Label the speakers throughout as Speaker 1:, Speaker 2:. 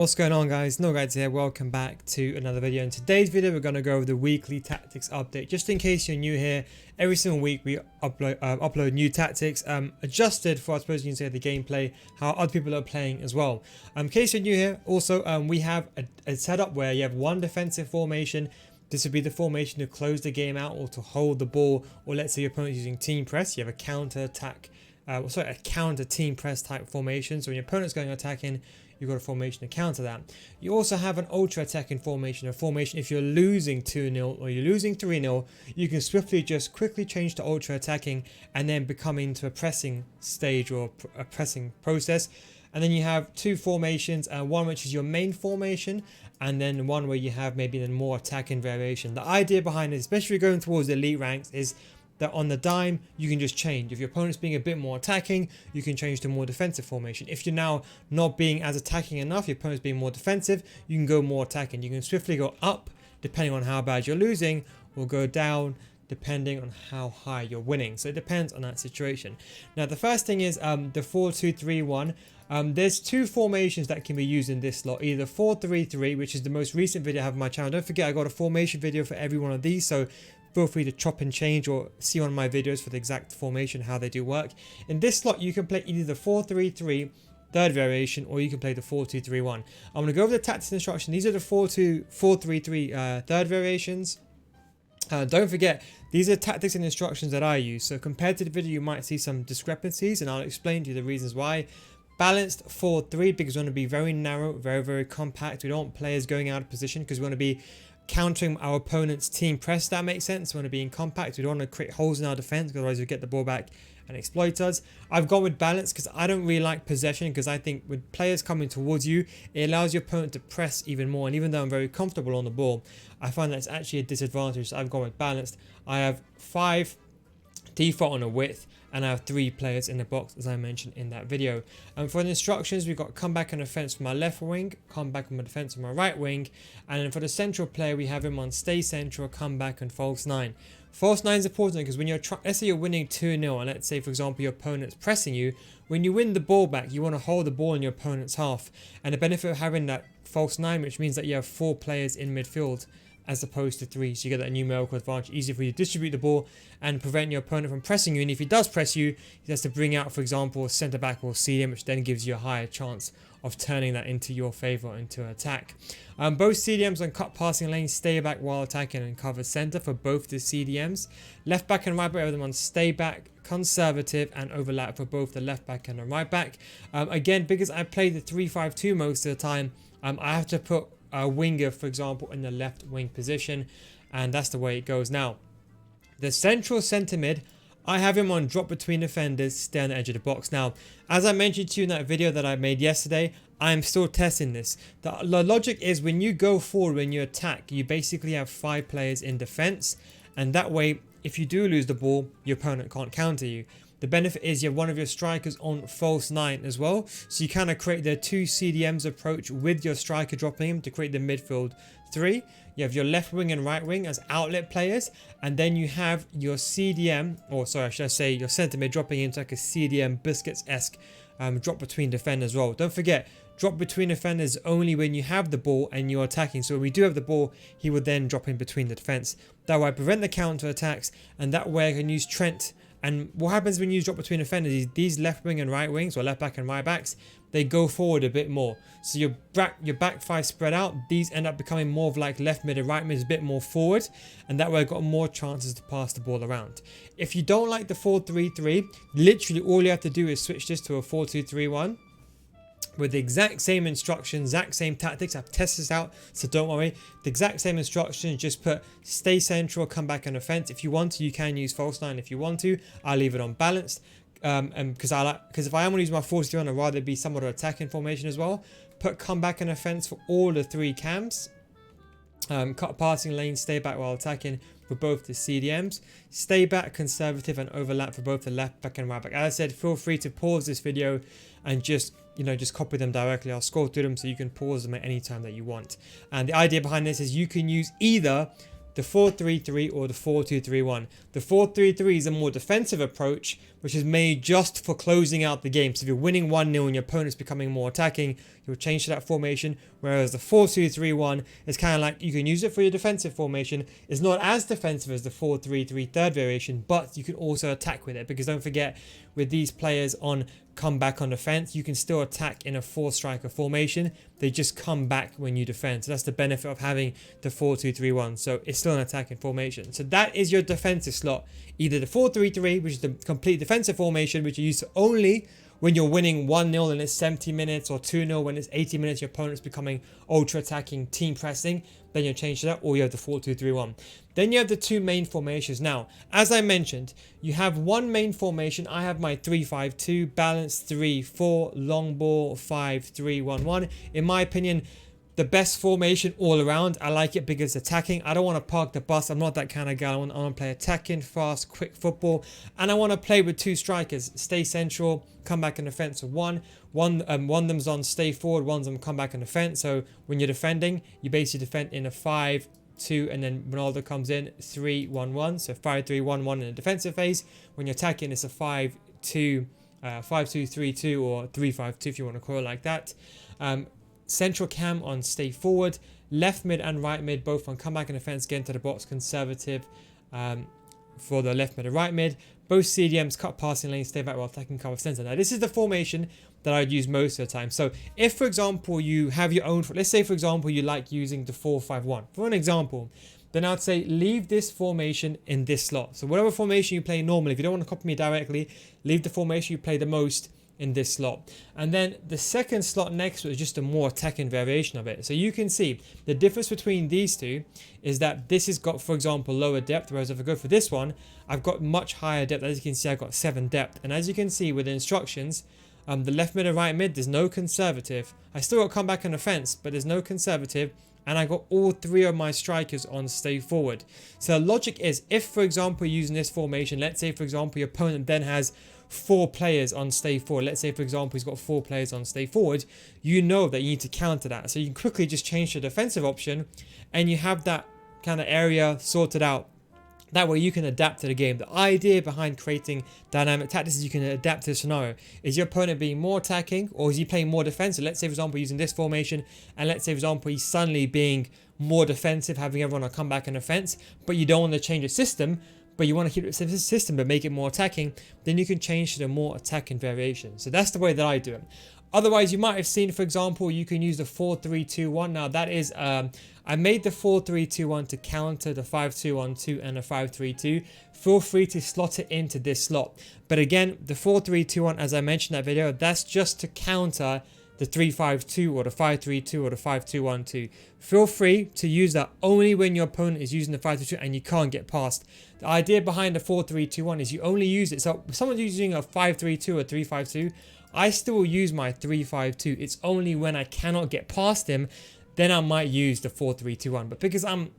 Speaker 1: What's going on, guys? No Guides here. Welcome back to another video. In today's video we're going to go over the weekly tactics update. Just in case you're new here, every single week we upload new tactics adjusted for, I suppose you can say, the gameplay, how other people are playing as well. In case you're new here, also we have a setup where you have one defensive formation. This would be the formation to close the game out or to hold the ball, or let's say your opponent's using team press, you have a counter attack a counter team press type formation. So when your opponent's going attacking, you've got a formation to counter that. You also have an ultra attacking formation, a formation if you're losing 2-0 or you're losing 3-0, you can swiftly just quickly change to ultra attacking and then become into a pressing stage or a pressing process. And then you have two formations, one which is your main formation, and then one where you have maybe then more attacking variation. The idea behind it, especially going towards the elite ranks, is that on the dime you can just change. If your opponent's being a bit more attacking, you can change to more defensive formation. If you're now not being as attacking enough, your opponent's being more defensive, you can go more attacking. You can swiftly go up depending on how bad you're losing, or go down depending on how high you're winning. So it depends on that situation. Now the first thing is the 4-2-3-1. There's two formations that can be used in this slot, either 4-3-3, which is the most recent video I have on my channel. Don't forget, I got a formation video for every one of these, so feel free to chop and change or see one of my videos for the exact formation, how they do work. In this slot, you can play either the 4-3-3 third variation, or you can play the 4-2-3-1. I'm going to go over the tactics instruction. These are the 4-2-4-3-3 third variations. Don't forget, these are tactics and instructions that I use. So compared to the video, you might see some discrepancies, and I'll explain to you the reasons why. Balanced 4-3 because we want to be very narrow, very compact. We don't want players going out of position because we want to be countering our opponent's team press. That makes sense. We want to be in compact. We don't want to create holes in our defense, otherwise we get the ball back and exploit us. I've gone with balance because I don't really like possession, because I think with players coming towards you, it allows your opponent to press even more. And even though I'm very comfortable on the ball, I find that it's actually a disadvantage. So I've gone with balanced. I have 5 default on a width, and I have 3 players in the box, as I mentioned in that video. And for the instructions, we've got comeback and defense for my left wing, comeback and defense for my right wing, and then for the central player, we have him on stay central, comeback, and false 9. False 9 is important because when you're let's say you're winning 2-0, and let's say, for example, your opponent's pressing you, when you win the ball back, you want to hold the ball in your opponent's half. And the benefit of having that false 9, which means that you have 4 players in midfield as opposed to 3, so you get that numerical advantage, easier for you to distribute the ball and prevent your opponent from pressing you. And if he does press you, he has to bring out, for example, a centre back or CDM, which then gives you a higher chance of turning that into your favour, into an attack. Both CDMs on cut passing lanes stay back while attacking and cover centre for both the CDMs. Left back and right back, everyone on stay back, conservative, and overlap for both the left back and the right back. Again, because I play the 3-5-2 most of the time, I have to put a winger, for example, in the left wing position, and that's the way it goes. Now, the central centre mid, I have him on drop between defenders, stay on the edge of the box. Now, as I mentioned to you in that video that I made yesterday, I'm still testing this. The logic is when you go forward, when you attack, you basically have 5 players in defence, and that way, if you do lose the ball, your opponent can't counter you. The benefit is you have one of your strikers on false 9 as well. So you kind of create the 2 CDMs approach with your striker dropping him to create the midfield 3. You have your left wing and right wing as outlet players. And then you have your CDM, or sorry, should I say your centre mid dropping into like a CDM Biscuits-esque drop between defenders as well. Don't forget, drop between defenders only when you have the ball and you're attacking. So when we do have the ball, he would then drop in between the defence. That way I prevent the counter attacks, and that way I can use Trent. And what happens when you drop between defenders is these left wing and right wings, or left back and right backs, they go forward a bit more. So your back 5 spread out, these end up becoming more of like left mid and right mid, is a bit more forward, and that way I've got more chances to pass the ball around. If you don't like the 4-3-3, literally all you have to do is switch this to a 4-2-3-1. With the exact same instructions, exact same tactics. I've tested this out, so don't worry. The exact same instructions, just put stay central, come back and offense. If you want to, you can use false 9 if you want to. I'll leave it on balanced. And because if I am going to use my 4-3-1, I'd rather be somewhat of attacking formation as well. Put comeback and offense for all the 3 cams. Cut passing lane, stay back while attacking for both the CDMs. Stay back, conservative, and overlap for both the left back and right back. As I said, feel free to pause this video and just copy them directly. I'll scroll through them so you can pause them at any time that you want. And the idea behind this is you can use either the 4-3-3 or the 4-2-3-1. The 4-3-3 is a more defensive approach, which is made just for closing out the game. So if you're winning 1-0 and your opponent's becoming more attacking, you'll change to that formation. Whereas the 4-2-3-1 is kind of like, you can use it for your defensive formation. It's not as defensive as the 4-3-3 third variation, but you can also attack with it, because don't forget, with these players on comeback on defense, you can still attack in a 4-striker formation. They just come back when you defend. So that's the benefit of having the 4-2-3-1. So it's still an attacking formation. So that is your defensive slot. Either the 4-3-3, which is the complete defensive formation, which you use only when you're winning 1-0 and it's 70 minutes, or 2-0 when it's 80 minutes, your opponent's becoming ultra attacking, team pressing, then you'll change to that, or you have the 4-2-3-1. Then you have the two main formations. Now, as I mentioned, you have one main formation. I have my 3-5-2, balanced 3-4, long ball 5-3-1-1. In my opinion, the best formation all around. I like it because attacking. I don't want to park the bus. I'm not that kind of guy. I want to play attacking, fast, quick football. And I want to play with two strikers. Stay central, come back and defense with one of them's on stay forward, one's on come back and defense. So when you're defending, you basically defend in a 5-2, and then Ronaldo comes in 3-1-1. So 5-3-1-1 in the defensive phase. When you're attacking, it's a 5-2, 5-2-3-2, or 3-5-2 if you want to call it like that. Central cam on stay forward, left mid and right mid both on comeback and defense, get into the box, conservative for the left mid and right mid. Both CDMs cut passing lane, stay back while attacking, cover center. Now this is the formation that I'd use most of the time. So if, for example, you have your own, let's say for example you like using the 4-5-1 for an example, then I'd say leave this formation in this slot. So whatever formation you play normally, if you don't want to copy me directly, leave the formation you play the most in this slot. And then the second slot next is just a more attacking variation of it. So you can see the difference between these two is that this has got, for example, lower depth, whereas if I go for this one, I've got much higher depth. As you can see, I've got 7 depth. And as you can see with the instructions, the left mid and right mid, there's no conservative. I still got comeback and offense, but there's no conservative. And I got all 3 of my strikers on stay forward. So the logic is, if for example you're using this formation, let's say for example your opponent then has 4 players on stay forward. Let's say for example he's got 4 players on stay forward. You know that you need to counter that. So you can quickly just change the defensive option, and you have that kind of area sorted out. That way you can adapt to the game. The idea behind creating dynamic tactics is you can adapt to the scenario. Is your opponent being more attacking, or is he playing more defensive? Let's say for example using this formation, and let's say for example he's suddenly being more defensive, having everyone on comeback and offense, but you don't want to change the system, but you want to keep the system but make it more attacking, then you can change to the more attacking variation. So that's the way that I do it. Otherwise, you might have seen, for example, you can use the 4-3-2-1. Now that is, I made the 4-3-2-1 to counter the 5-2-1-2 and the 5-3-2. Feel free to slot it into this slot. But again, the 4-3-2-1, as I mentioned in that video, that's just to counter the 3-5-2 or the 5-3-2 or the 5-2-1-2. Feel free to use that only when your opponent is using the 5-3-2 and you can't get past. The idea behind the 4-3-2-1 is you only use it. So if someone's using a 5-3-2 or 3-5-2, I still use my 3-5-2. It's only when I cannot get past him, then I might use the 4-3-2-1. But because I'm,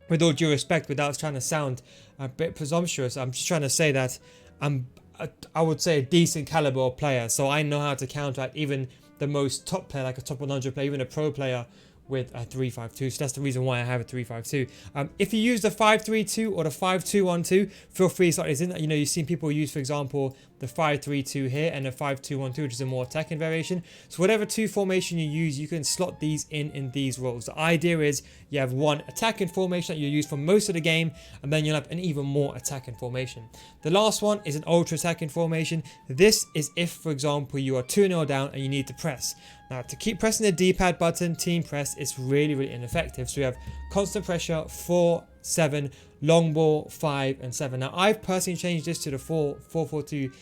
Speaker 1: with all due respect, without trying to sound a bit presumptuous, I'm just trying to say that I would say a decent caliber of player. So I know how to counteract even the most top player, like a top 100 player, even a pro player, with a 3-5-2. So that's the reason why I have a 3-5-2. If you use the 5-3-2 or the 5-2-1-2, feel free to start this in. You know, you've seen people use, for example, the 5-3-2 here and the 5-2-1-2, which is a more attacking variation. So whatever 2 formation you use, you can slot these in these roles. The idea is you have one attacking formation that you use for most of the game, and then you'll have an even more attacking formation. The last one is an ultra attacking formation. This is if, for example, you are 2-0 down and you need to press. Now, to keep pressing the D-pad button, team press, it's really, really ineffective. So we have constant pressure, 4, 7, long ball, 5, and 7. Now, I've personally changed this to the 4-4-2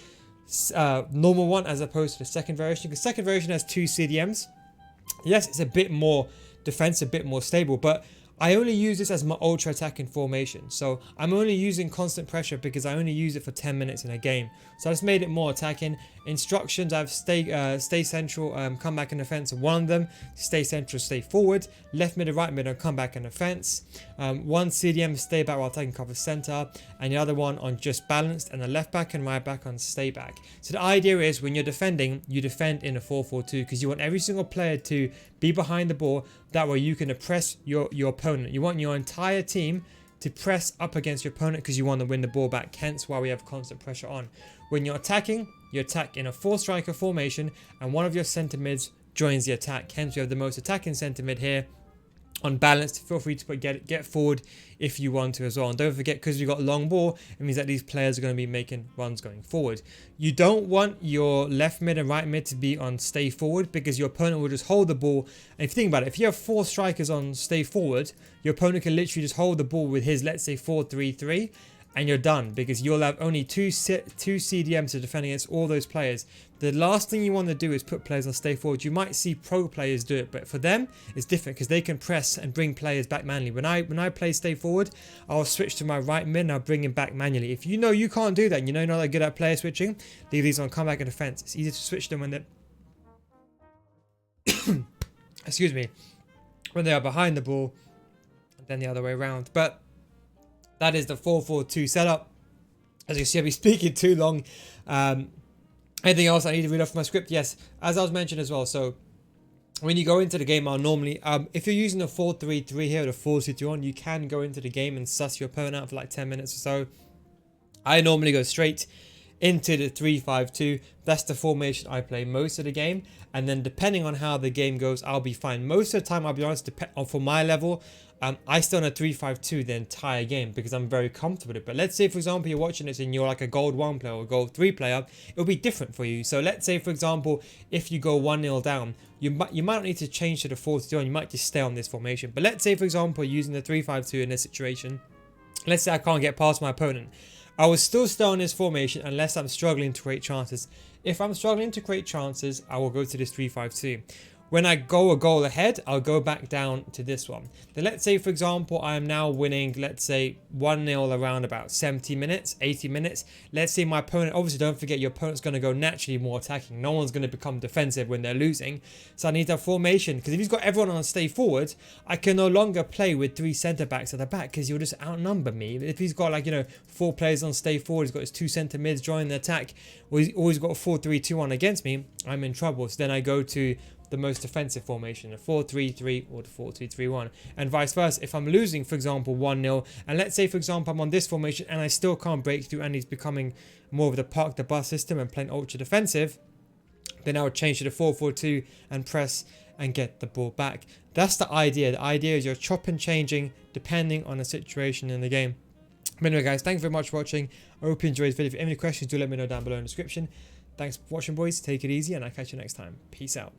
Speaker 1: normal one as opposed to the second variation, because second variation has 2 CDMs. Yes, it's a bit more defensive, a bit more stable, but I only use this as my ultra attacking formation. So I'm only using constant pressure because I only use it for 10 minutes in a game. So I just made it more attacking. Instructions, I have stay central, come back and defense. One of them, stay central, stay forward. Left mid and right mid on come back and defense. One CDM, stay back while taking cover center. And the other one on just balanced, and the left back and right back on stay back. So the idea is when you're defending, you defend in a 4-4-2 because you want every single player to be behind the ball. That way you can oppress your opponent. You want your entire team to press up against your opponent because you want to win the ball back, hence why we have constant pressure on. When you're attacking, you attack in a 4-striker formation, and one of your center mids joins the attack. Hence we have the most attacking centre mid here. On balance, feel free to put get forward if you want to as well. And don't forget, because we've got long ball, it means that these players are going to be making runs going forward. You don't want your left mid and right mid to be on stay forward, because your opponent will just hold the ball. And if you think about it, if you have 4 strikers on stay forward, your opponent can literally just hold the ball with his, let's say, 4-3-3, and you're done, because you'll have only two CDMs to defend against all those players. The last thing you want to do is put players on stay forward. You might see pro players do it, but for them it's different, because they can press and bring players back manually. When I play stay forward, I'll switch to my right mid and I'll bring him back manually. If you know you can't do that and you know you're not that good at player switching, leave these on comeback and defense. It's easier to switch them when they're excuse me, when they are behind the ball, and then the other way around. But that is the 4-4-2 setup. As you see, I've been speaking too long. Anything else I need to read off my script? Yes, as I was mentioning as well. So when you go into the game, I'll normally, if you're using a 4-3-3 here or the 4-2-2-1, you can go into the game and suss your opponent out for like 10 minutes or so. I normally go straight into the 3-5-2. That's the formation I play most of the game. And then depending on how the game goes, I'll be fine. Most of the time, I'll be honest, for my level, I stay on a 3-5-2 the entire game because I'm very comfortable with it. But let's say, for example, you're watching this and you're like a gold 1 player or a gold 3 player, it'll be different for you. So let's say, for example, if you go 1-0 down, you might not need to change to the 4-2-1. You might just stay on this formation. But let's say, for example, using the 3-5-2 in this situation, let's say I can't get past my opponent. I will still stay on this formation unless I'm struggling to create chances. If I'm struggling to create chances, I will go to this 3-5-2. When I go a goal ahead, I'll go back down to this one. Then let's say, for example, I am now winning, let's say 1-0 around about 70 minutes, 80 minutes. Let's say my opponent, obviously don't forget your opponent's going to go naturally more attacking. No one's going to become defensive when they're losing. So I need that formation, because if he's got everyone on stay forward, I can no longer play with 3 centre backs at the back because you'll just outnumber me. If he's got 4 players on stay forward, he's got his 2 centre mids joining the attack, or he's always got a 4-3-2-1 against me, I'm in trouble. So then I go to the most defensive formation, the 4-3-3 or the 4-2-3-1, and vice versa. If I'm losing, for example, 1-0, and let's say, for example, I'm on this formation and I still can't break through and he's becoming more of the park the bus system and playing ultra defensive, then I would change to the 4-4-2 and press and get the ball back. That's the idea. The idea is you're chopping, changing depending on the situation in the game. But anyway, guys, thank you very much for watching. I hope you enjoyed this video. If you have any questions, do let me know down below in the description. Thanks for watching, boys. Take it easy, and I'll catch you next time. Peace out.